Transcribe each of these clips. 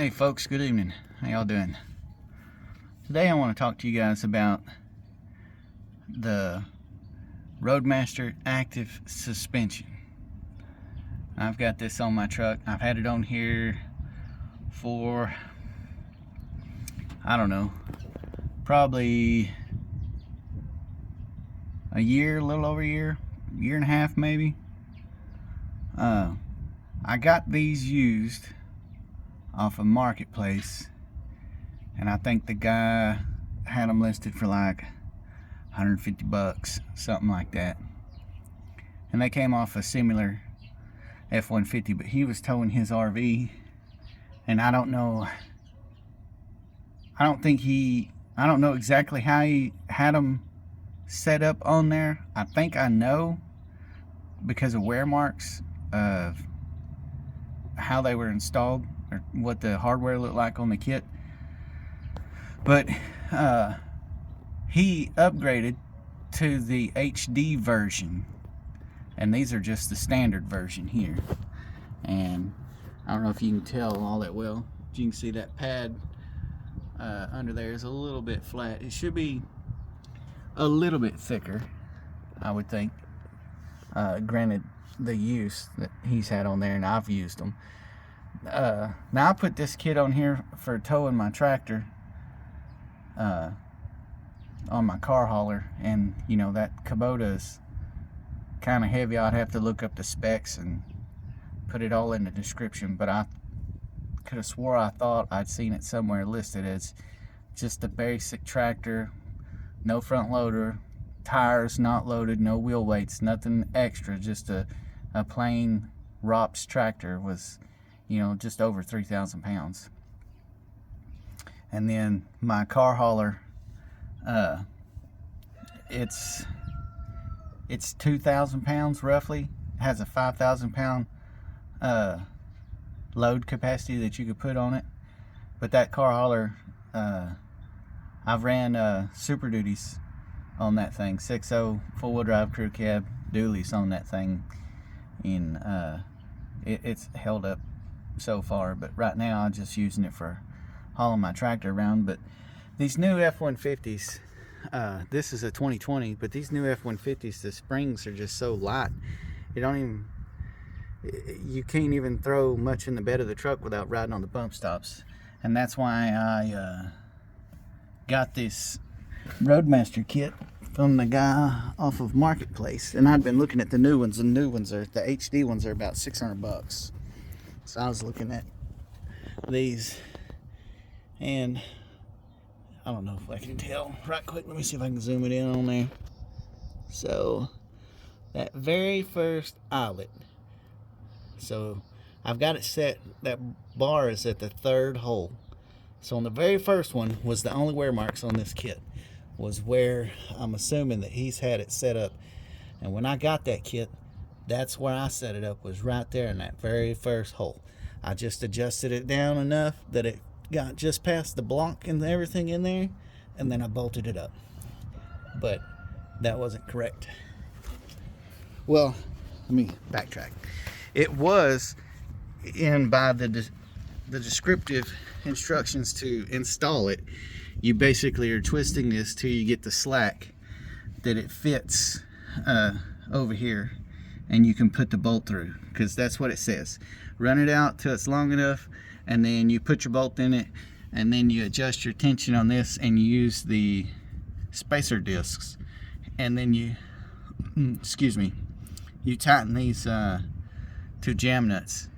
Hey folks, good evening. How y'all doing? Today I want to talk to you guys about the Roadmaster Active Suspension. I've got this on my truck. I've had it on here for, I don't know, probably a year, a little over a year and a half maybe. I got these used off a marketplace, and I think the guy had them listed for like 150 bucks, something like that. And they came off a similar F150, but he was towing his RV, and I don't know exactly how he had them set up on there. I think I know because of wear marks of how they were installed or what the hardware looked like on the kit. But he upgraded to the HD version, and these are just the standard version here. And I don't know if you can tell all that well. You can see that pad under there is a little bit flat. It should be a little bit thicker, I would think, granted the use that he's had on there, and I've used them. Now I put this kit on here for towing my tractor on my car hauler, and you know that Kubota's kind of heavy. I'd have to look up the specs and put it all in the description, but I could have swore I thought I'd seen it somewhere listed as just a basic tractor, no front loader, tires not loaded, no wheel weights, nothing extra, just a plain ROPS tractor. Was, you know, just over 3,000 pounds. And then my car hauler, it's 2,000 pounds roughly. It has a 5,000 pound load capacity that you could put on it. But that car hauler, I've ran Super Duties on that thing, 6.0 four-wheel drive crew cab dualies on that thing, and it's held up so far. But right now I'm just using it for hauling my tractor around. But these new F150s, this is a 2020, but these new F150s, the springs are just so light, you can't even throw much in the bed of the truck without riding on the bump stops. And that's why I got this Roadmaster kit from the guy off of Marketplace. And I've been looking at the new ones. The new ones are, the HD ones are about 600 bucks. So I was looking at these, and I don't know if I can tell right quick. Let me see if I can zoom it in on there. So that very first eyelet, so I've got it set, that bar is at the third hole. So on the very first one was the only wear marks on this kit, was where I'm assuming that he's had it set up. And when I got that kit, that's where I set it up, was right there in that very first hole. I just adjusted it down enough that it got just past the block and everything in there, and then I bolted it up. But that wasn't correct. Well, let me backtrack. It was in by the descriptive instructions to install it. You basically are twisting this till you get the slack that it fits over here, and you can put the bolt through, because that's what it says. Run it out till it's long enough, and then you put your bolt in it, and then you adjust your tension on this, and you use the spacer discs, and then you you tighten these two jam nuts.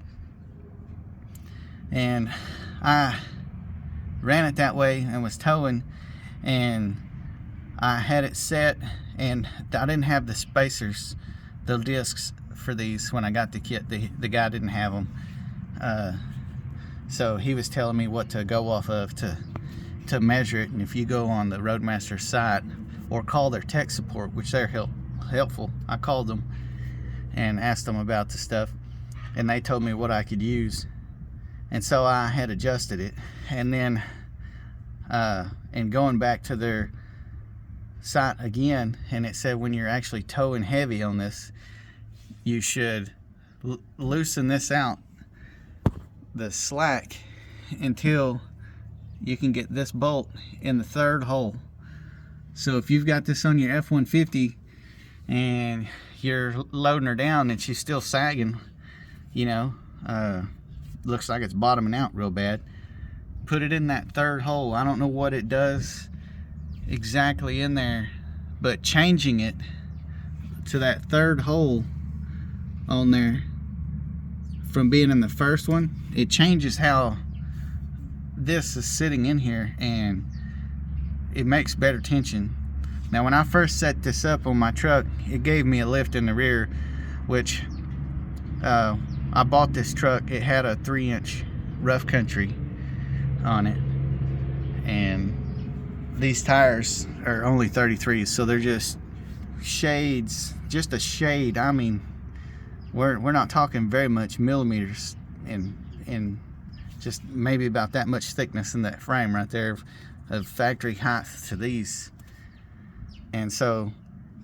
And I ran it that way and was towing, and I had it set, and I didn't have the spacers, the discs for these when I got the kit. The guy didn't have them, so he was telling me what to go off of to measure it. And if you go on the Roadmaster site or call their tech support, which they're helpful, I called them and asked them about the stuff, and they told me what I could use. And so I had adjusted it, and then and going back to their site again, and it said when you're actually towing heavy on this, you should loosen this out, the slack, until you can get this bolt in the third hole. So if you've got this on your F150 and you're loading her down and she's still sagging, you know, looks like it's bottoming out real bad, put it in that third hole. I don't know what it does exactly in there, but changing it to that third hole on there from being in the first one, it changes how this is sitting in here, and it makes better tension. Now when I first set this up on my truck, it gave me a lift in the rear, which I bought this truck, it had a 3-inch rough country on it, and these tires are only 33s, so they're just shades, just a shade. I mean, we're not talking very much millimeters, and just maybe about that much thickness in that frame right there of factory height to these. And so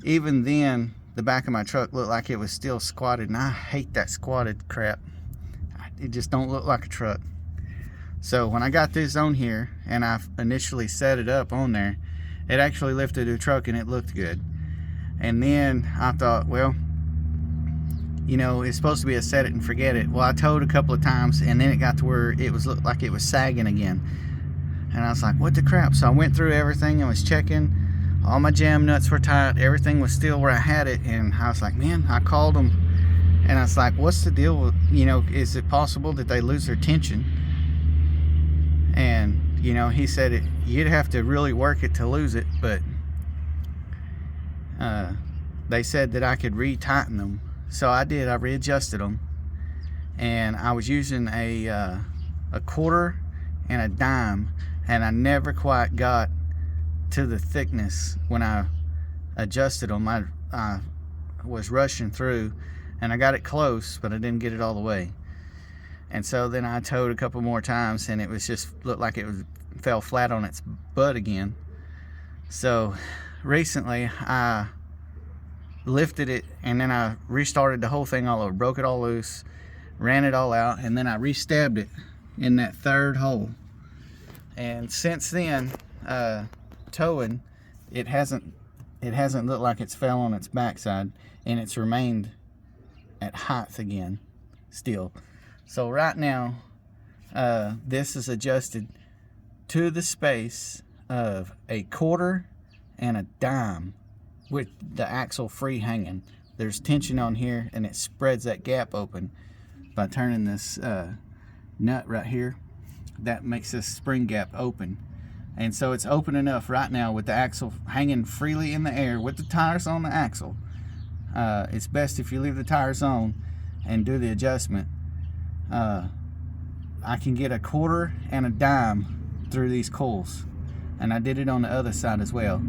even then the back of my truck looked like it was still squatted, and I hate that squatted crap. It just don't look like a truck. So when I got this on here and I initially set it up on there, it actually lifted the truck and it looked good. And then I thought, well, you know, it's supposed to be a set it and forget it. Well, I towed a couple of times, and then it got to where it looked like it was sagging again. And I was like, what the crap? So I went through everything and was checking. All my jam nuts were tight. Everything was still where I had it. And I was like, man, I called them. And I was like, what's the deal with, you know, is it possible that they lose their tension? And, you know, he said you'd have to really work it to lose it. But they said that I could re-tighten them. So I did. I readjusted them, and I was using a quarter and a dime, and I never quite got to the thickness when I adjusted them. I was rushing through, and I got it close, but I didn't get it all the way. And so then I towed a couple more times, and it was just looked like it fell flat on its butt again. So recently I lifted it, and then I restarted the whole thing all over, broke it all loose, ran it all out, and then I re-stabbed it in that third hole. And since then, towing, it hasn't looked like it's fell on its backside, and it's remained at height again still. So right now, this is adjusted to the space of a quarter and a dime, with the axle free hanging. There's tension on here, and it spreads that gap open by turning this nut right here. That makes this spring gap open, and so it's open enough right now with the axle hanging freely in the air with the tires on the axle. It's best if you leave the tires on and do the adjustment. I can get a quarter and a dime through these coils, and I did it on the other side as well.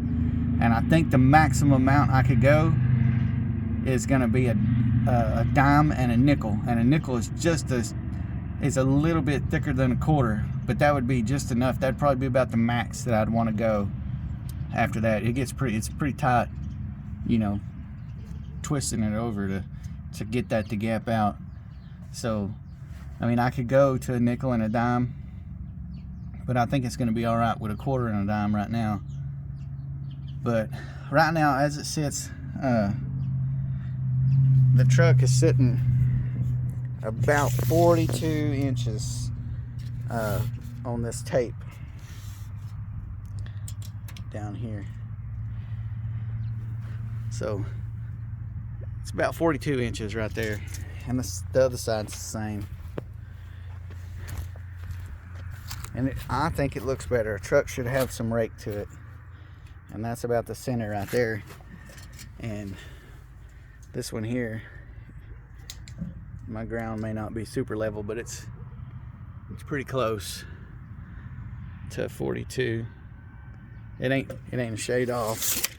And I think the maximum amount I could go is going to be a dime and a nickel. And a nickel is is a little bit thicker than a quarter, but that would be just enough. That'd probably be about the max that I'd want to go. After that, it's pretty tight, you know, twisting it over to get that to gap out. So, I mean, I could go to a nickel and a dime, but I think it's going to be all right with a quarter and a dime right now. But right now, as it sits, the truck is sitting about 42 inches on this tape down here. So it's about 42 inches right there, and the other side's the same. And I think it looks better. A truck should have some rake to it. And that's about the center right there. And this one here, my ground may not be super level, but it's pretty close to 42. It ain't a shade off.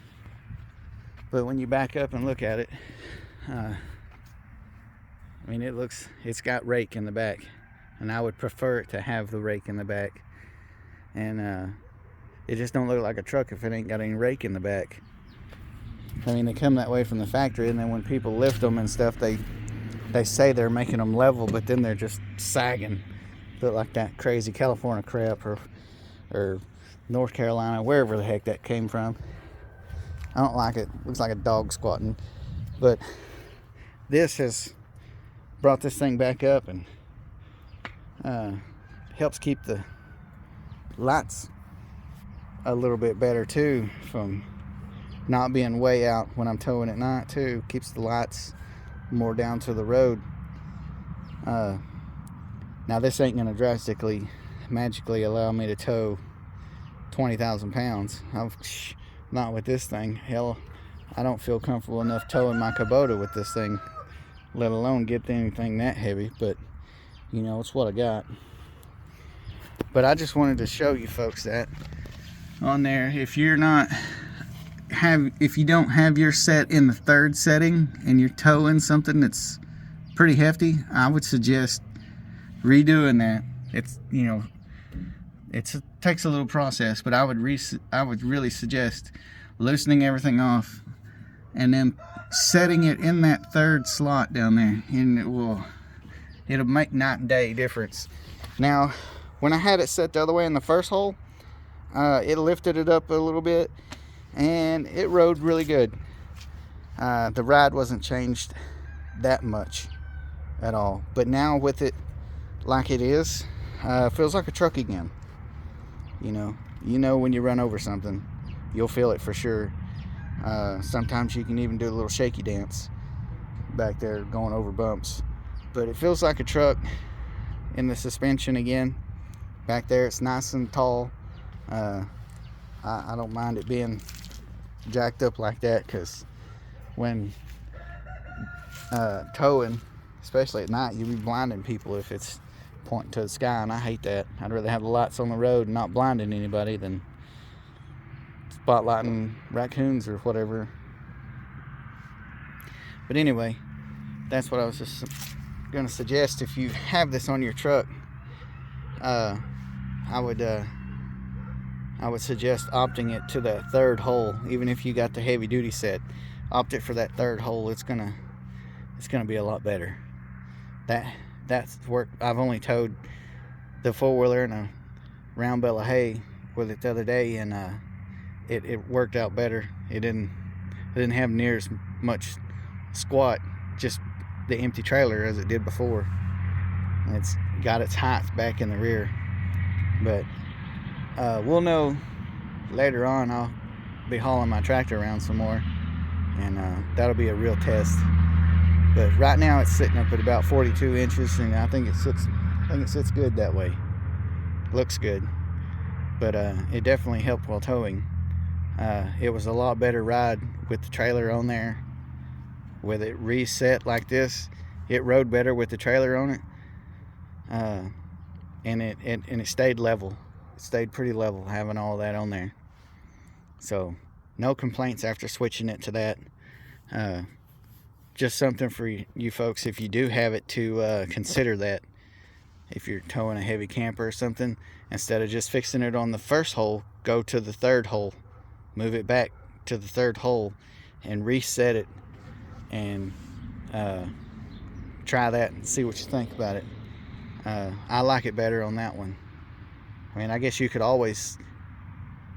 But when you back up and look at it, I mean, it's got rake in the back, and I would prefer it to have the rake in the back. And it just don't look like a truck if it ain't got any rake in the back. I mean, they come that way from the factory, and then when people lift them and stuff, they say they're making them level, but then they're just sagging. look like that crazy California crap, or North Carolina, wherever the heck that came from. I don't like it. Looks like a dog squatting. But this has brought this thing back up and helps keep the lights a little bit better too, from not being way out when I'm towing at night too. Keeps the lights more down to the road. Now this ain't gonna drastically, magically allow me to tow 20,000 pounds. Not with this thing. Hell, I don't feel comfortable enough towing my Kubota with this thing, let alone get anything that heavy. But you know, it's what I got. But I just wanted to show you folks that on there, if you don't have your set in the third setting and you're towing something that's pretty hefty, I would suggest redoing that. It's, you know, it takes a little process, but I would really suggest loosening everything off and then setting it in that third slot down there, and it'll make night and day difference. Now, when I had it set the other way in the first hole, it lifted it up a little bit and it rode really good. The ride wasn't changed that much at all, but now with it like it is, feels like a truck again. You know when you run over something, you'll feel it for sure. Sometimes you can even do a little shaky dance back there going over bumps, but it feels like a truck in the suspension again. Back there it's nice and tall. I don't mind it being jacked up like that, because when towing, especially at night, you'll be blinding people if it's pointing to the sky, and I hate that. I'd rather have the lights on the road and not blinding anybody than spotlighting raccoons or whatever. But anyway, that's what I was just going to suggest. If you have this on your truck, I would suggest opting it to that third hole. Even if you got the heavy duty set, opt it for that third hole. It's gonna be a lot better. That's work. I've only towed the four-wheeler and a round bale of hay with it the other day, and it worked out better. It didn't have near as much squat, just the empty trailer, as it did before. And it's got its height back in the rear. But we'll know later on. I'll be hauling my tractor around some more, and that'll be a real test. But right now it's sitting up at about 42 inches, and I think it sits good that way. Looks good. But it definitely helped while towing. It was a lot better ride with the trailer on there. With it reset like this, it rode better with the trailer on it. And it stayed level. It stayed pretty level having all that on there. So no complaints after switching it to that. Just something for you folks, if you do have it, to consider that. If you're towing a heavy camper or something, instead of just fixing it on the first hole, go to the third hole, move it back to the third hole and reset it, and try that and see what you think about it. I like it better on that one. I mean, I guess you could always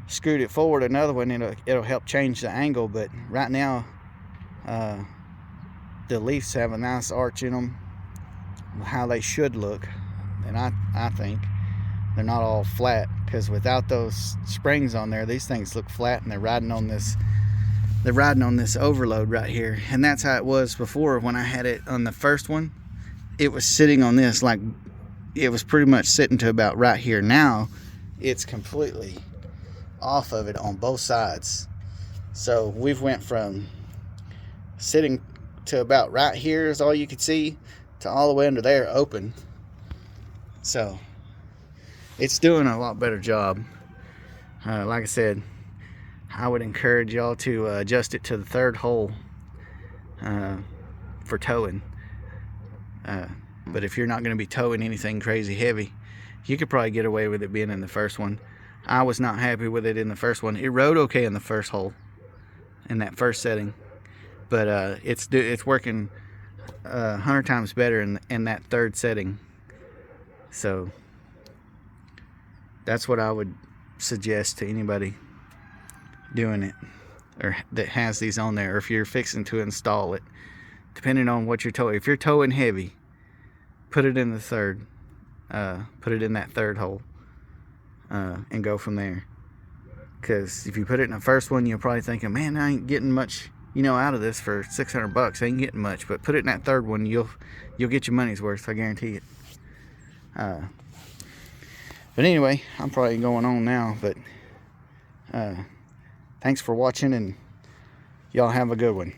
scoot it forward another one, and it'll help change the angle, but right now the leaves have a nice arch in them, how they should look. And I think they're not all flat, because without those springs on there, these things look flat, and they're riding on this overload right here. And that's how it was before when I had it on the first one. It was sitting on this, like it was pretty much sitting to about right here. Now it's completely off of it on both sides. So we've went from sitting to about right here is all you could see, to all the way under there open. So it's doing a lot better job. Like I said, I would encourage y'all to adjust it to the third hole for towing. But if you're not going to be towing anything crazy heavy, you could probably get away with it being in the first one. I was not happy with it in the first one. It rode okay in the first hole, in that first setting, but it's working 100 times better in that third setting. So That's what I would suggest to anybody doing it, or that has these on there, or if you're fixing to install it, depending on what you're towing. If you're towing heavy, put it in the third, put it in that third hole, and go from there. Because if you put it in the first one, you're probably thinking, man, I ain't getting much, you know, out of this for $600. I ain't getting much. But put it in that third one, you'll get your money's worth. I guarantee it. But anyway, I'm probably going on now. But thanks for watching, and y'all have a good one.